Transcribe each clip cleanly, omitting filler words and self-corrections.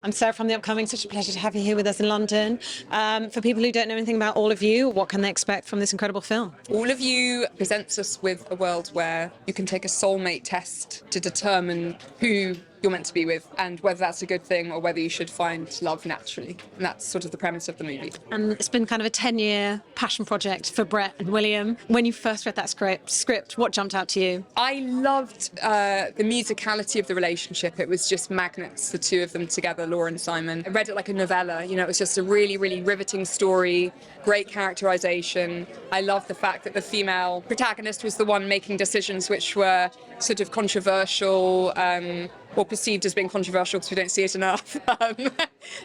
I'm Sarah from The Upcoming. Such a pleasure to have you here with us in London. For people who don't know anything about All of You, what can they expect from this incredible film? All of You presents us with a world where you can take a soulmate test to determine who you're meant to be with and whether that's a good thing or whether you should find love naturally. And that's sort of the premise of the movie. And it's been kind of a 10-year passion project for Brett and William. When you first read that script, what jumped out to you? I loved the musicality of the relationship. It was just magnets, the two of them together, Laura and Simon. I read it like a novella. You know, it was just a really, really riveting story, great characterization. I love the fact that the female protagonist was the one making decisions which were sort of controversial, or perceived as being controversial because we don't see it enough.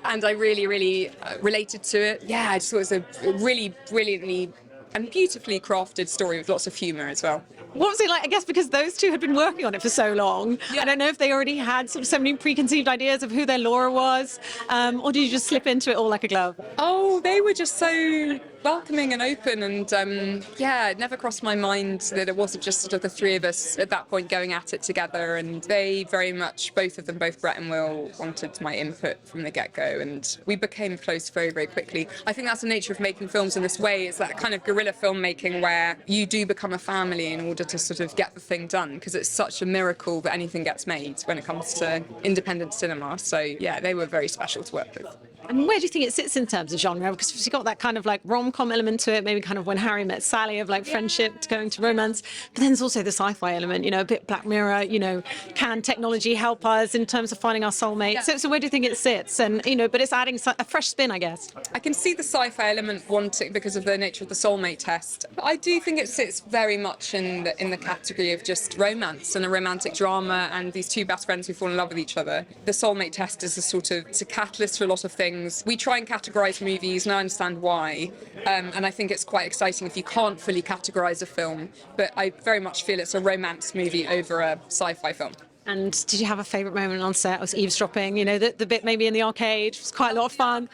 And I really, really related to it. Yeah, I just thought it was a really brilliantly and beautifully crafted story with lots of humour as well. What was it like? I guess because those two had been working on it for so long. Yeah. I don't know if they already had sort of so many preconceived ideas of who their Laura was, or did you just slip into it all like a glove? Oh, they were just so welcoming and open, and yeah, it never crossed my mind that it wasn't just sort of the three of us at that point going at it together. And they very much, both of them, both Brett and Will, wanted my input from the get-go, and we became close very, very quickly. I think that's the nature of making films in this way. It's that kind of guerrilla filmmaking where you do become a family in order to sort of get the thing done, because it's such a miracle that anything gets made when it comes to independent cinema. So yeah, they were very special to work with. And where do you think it sits in terms of genre? Because you've got that kind of like rom-com element to it, maybe kind of When Harry Met Sally, of like friendship to going to romance. But then there's also the sci-fi element, you know, a bit Black Mirror, you know, can technology help us in terms of finding our soulmate? Yeah. So where do you think it sits? And, you know, but it's adding a fresh spin, I guess. I can see the sci-fi element wanting because of the nature of the soulmate test. But I do think it sits very much in the category of just romance and a romantic drama and these two best friends who fall in love with each other. The soulmate test is it's a catalyst for a lot of things. We try and categorise movies, and I understand why. And I think it's quite exciting if you can't fully categorise a film. But I very much feel it's a romance movie over a sci-fi film. And did you have a favourite moment on set? Was eavesdropping, you know, the bit maybe in the arcade? It was quite a lot of fun.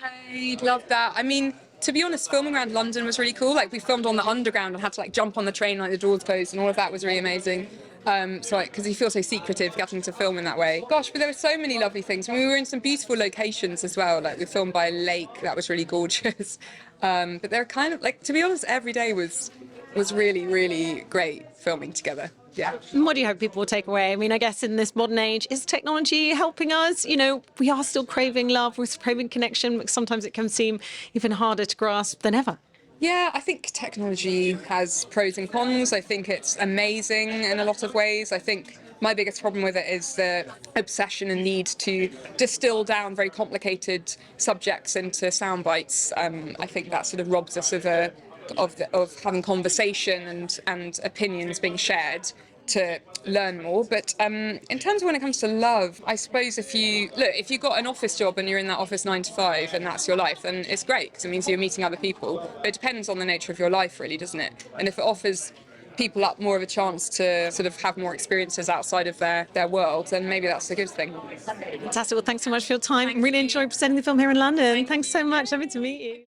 Loved that. I mean, to be honest, filming around London was really cool. Like, we filmed on the Underground and had to like jump on the train like the doors closed, and all of that was really amazing. Because you feel so secretive getting to film in that way. Gosh, but there were so many lovely things. I mean, we were in some beautiful locations as well. Like, we filmed by a lake that was really gorgeous. But they're kind of like, to be honest, every day was really, really great filming together. Yeah. And what do you hope people will take away? I mean, I guess in this modern age, is technology helping us? You know, we are still craving love, we're craving connection, but sometimes it can seem even harder to grasp than ever. Yeah, I think technology has pros and cons. I think it's amazing in a lot of ways. I think my biggest problem with it is the obsession and need to distill down very complicated subjects into sound bites. I think that sort of robs us of having conversation and opinions being shared to learn more. But in terms of when it comes to love, I suppose if you've got an office job and you're in that office 9 to 5 and that's your life, then it's great because it means you're meeting other people. But it depends on the nature of your life, really, doesn't it? And if it offers people up more of a chance to sort of have more experiences outside of their world, then maybe that's a good thing. Fantastic. Well, thanks so much for your time. Really enjoyed presenting the film here in London. Thanks so much. Lovely to meet you.